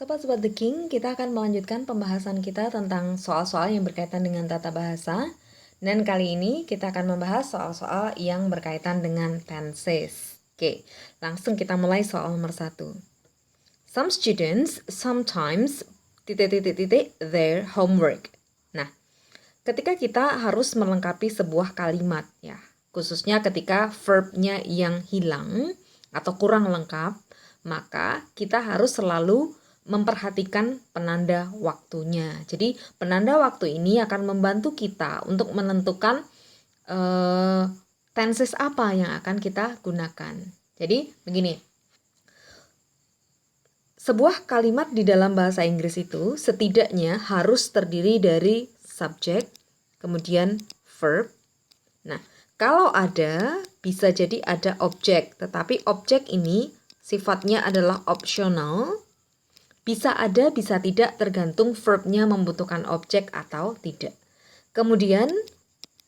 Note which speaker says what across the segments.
Speaker 1: Sobat-sobat The King, kita akan melanjutkan pembahasan kita tentang soal-soal yang berkaitan dengan tata bahasa. Dan kali ini kita akan membahas soal-soal yang berkaitan dengan tenses. Oke, langsung kita mulai soal nomor 1. Some students sometimes their homework. Nah, ketika kita harus melengkapi sebuah kalimat ya, khususnya ketika verbnya yang hilang atau kurang lengkap, maka kita harus selalu memperhatikan penanda waktunya. Jadi penanda waktu ini akan membantu kita untuk menentukan tenses apa yang akan kita gunakan. Jadi begini, sebuah kalimat di dalam bahasa Inggris itu setidaknya harus terdiri dari subjek, kemudian verb. Nah, kalau ada, bisa jadi ada objek, tetapi objek ini sifatnya adalah opsional. Bisa ada, bisa tidak, tergantung verbnya membutuhkan objek atau tidak. Kemudian,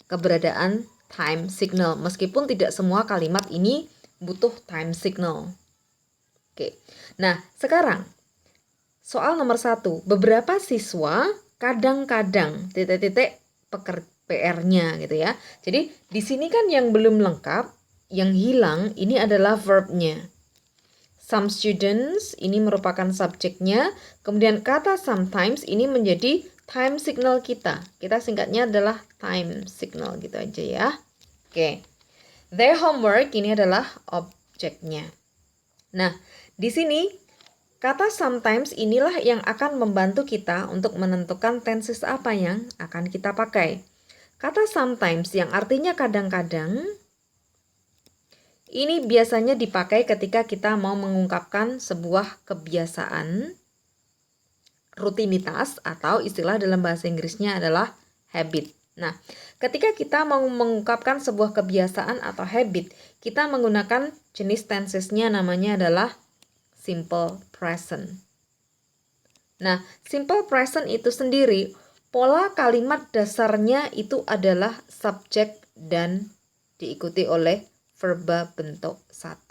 Speaker 1: keberadaan time signal. Meskipun tidak semua kalimat ini butuh time signal. Oke, nah sekarang soal nomor 1. Beberapa siswa kadang-kadang PR-nya gitu ya. Jadi di sini kan yang belum lengkap, yang hilang ini adalah verbnya. Some students ini merupakan subjeknya, kemudian kata sometimes ini menjadi time signal kita. Kita singkatnya adalah time signal gitu aja ya. Oke. Their homework ini adalah objeknya. Nah, di sini kata sometimes inilah yang akan membantu kita untuk menentukan tenses apa yang akan kita pakai. Kata sometimes yang artinya kadang-kadang ini biasanya dipakai ketika kita mau mengungkapkan sebuah kebiasaan, rutinitas, atau istilah dalam bahasa Inggrisnya adalah habit. Nah, ketika kita mau mengungkapkan sebuah kebiasaan atau habit, kita menggunakan jenis tensesnya namanya adalah simple present. Nah, simple present itu sendiri, pola kalimat dasarnya itu adalah subjek dan diikuti oleh verba bentuk 1.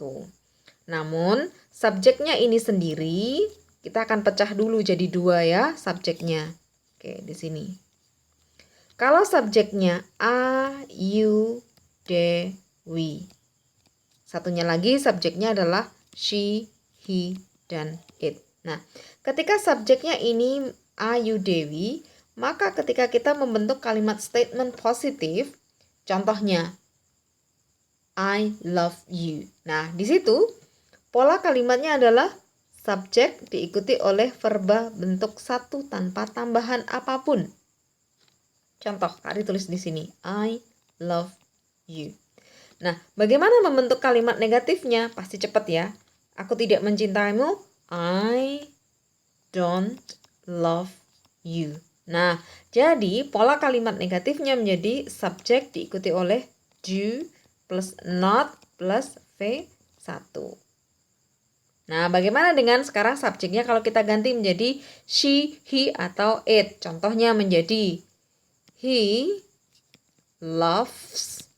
Speaker 1: Namun, subjeknya ini sendiri, kita akan pecah dulu jadi 2 ya, subjeknya. Oke, di sini. Kalau subjeknya a, you, they, we. Satunya lagi subjeknya adalah she, he, dan it. Nah, ketika subjeknya ini a, you, they, we, maka ketika kita membentuk kalimat statement positif, contohnya I love you. Nah, di situ pola kalimatnya adalah subjek diikuti oleh verba bentuk 1 tanpa tambahan apapun. Contoh, Kak Ari tulis di sini, I love you. Nah, bagaimana membentuk kalimat negatifnya? Pasti cepat ya. Aku tidak mencintaimu, I don't love you. Nah, jadi pola kalimat negatifnya menjadi subjek diikuti oleh do plus not plus V1. Nah, bagaimana dengan sekarang subjeknya kalau kita ganti menjadi she, he, atau it? Contohnya menjadi he loves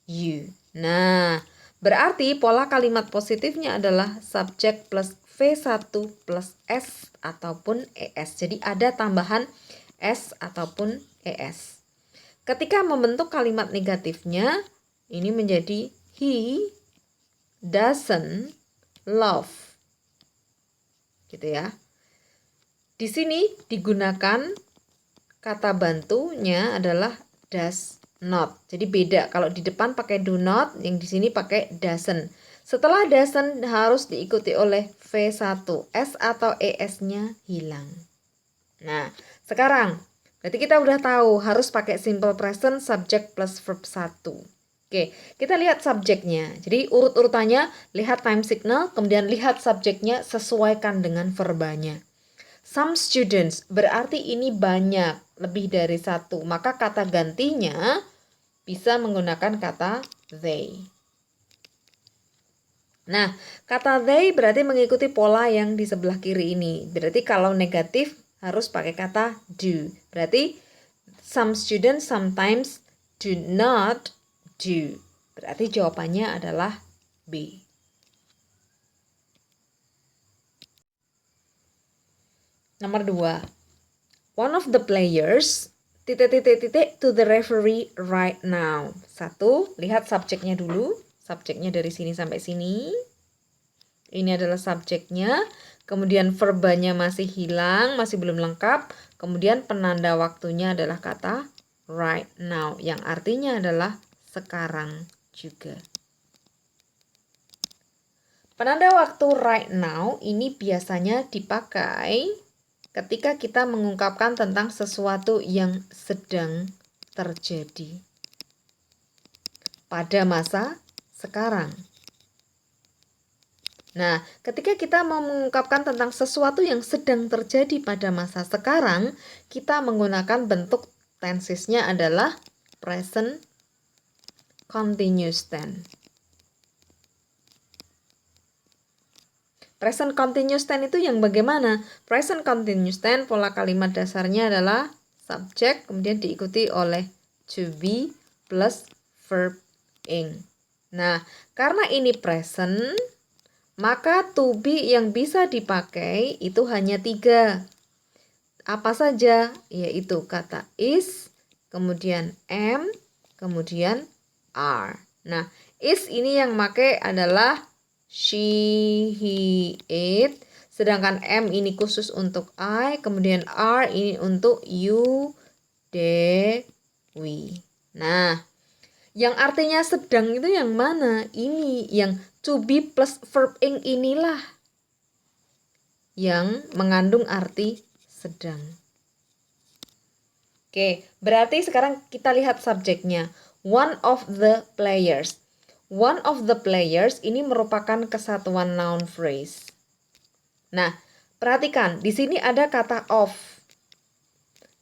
Speaker 1: you. Nah, berarti pola kalimat positifnya adalah subjek plus V1 plus S ataupun ES. Jadi ada tambahan S ataupun ES. Ketika membentuk kalimat negatifnya, ini menjadi he doesn't love. Gitu ya. Di sini digunakan kata bantunya adalah does not. Jadi beda. Kalau di depan pakai do not, yang di sini pakai doesn't. Setelah doesn't harus diikuti oleh V1. S atau ES-nya hilang. Nah, sekarang berarti kita udah tahu harus pakai simple present subject plus verb 1. Oke, kita lihat subjeknya. Jadi urut-urutannya, lihat time signal, kemudian lihat subjeknya, sesuaikan dengan verbanya. Some students, berarti ini banyak, lebih dari 1. Maka kata gantinya bisa menggunakan kata they. Nah, kata they berarti mengikuti pola yang di sebelah kiri ini. Berarti kalau negatif harus pakai kata do. Berarti some students sometimes do not do. Berarti jawabannya adalah B. Nomor 2. One of the players to the referee right now. 1, lihat subjeknya dulu. Subjeknya dari sini sampai sini. Ini adalah subjeknya. Kemudian verbanya masih hilang, masih belum lengkap. Kemudian penanda waktunya adalah kata right now, yang artinya adalah sekarang juga. Penanda waktu right now ini biasanya dipakai ketika kita mengungkapkan tentang sesuatu yang sedang terjadi pada masa sekarang. Nah, ketika kita mau mengungkapkan tentang sesuatu yang sedang terjadi pada masa sekarang, kita menggunakan bentuk tensesnya adalah present continuous tense. Present continuous tense itu yang bagaimana? Present continuous tense pola kalimat dasarnya adalah subjek, kemudian diikuti oleh to be plus verb ing. Nah, karena ini present, maka to be yang bisa dipakai itu hanya 3. Apa saja? Yaitu kata is, kemudian am, kemudian are. Nah, is ini yang pakai adalah she, he, it. Sedangkan am ini khusus untuk I, kemudian are ini untuk you, they, we. Nah, yang artinya sedang itu yang mana? Ini yang to be plus verb ing inilah yang mengandung arti sedang. Oke, berarti sekarang kita lihat subjeknya. One of the players. One of the players ini merupakan kesatuan noun phrase. Nah, perhatikan, di sini ada kata of.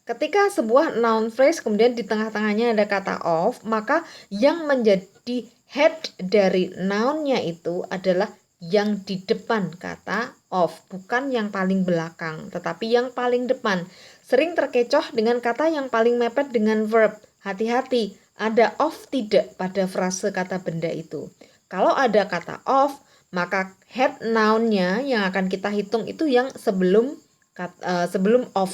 Speaker 1: Ketika sebuah noun phrase kemudian di tengah-tengahnya ada kata of, maka yang menjadi head dari nounnya itu adalah yang di depan kata of, bukan yang paling belakang, tetapi yang paling depan. Sering terkecoh dengan kata yang paling mepet dengan verb. Hati-hati, ada of tidak pada frase kata benda itu. Kalau ada kata of, maka head noun-nya yang akan kita hitung itu yang sebelum of.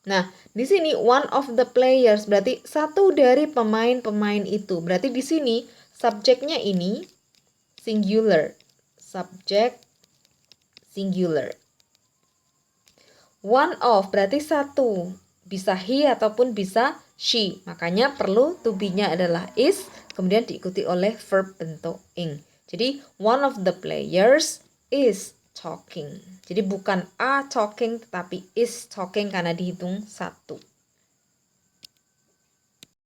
Speaker 1: Nah, di sini one of the players berarti satu dari pemain-pemain itu. Berarti di sini subjeknya ini singular. Subjek singular. One of berarti satu. Bisa he ataupun bisa she. Makanya perlu to be-nya adalah is, kemudian diikuti oleh verb bentuk ing. Jadi one of the players is talking. Jadi bukan a talking tetapi is talking karena dihitung 1.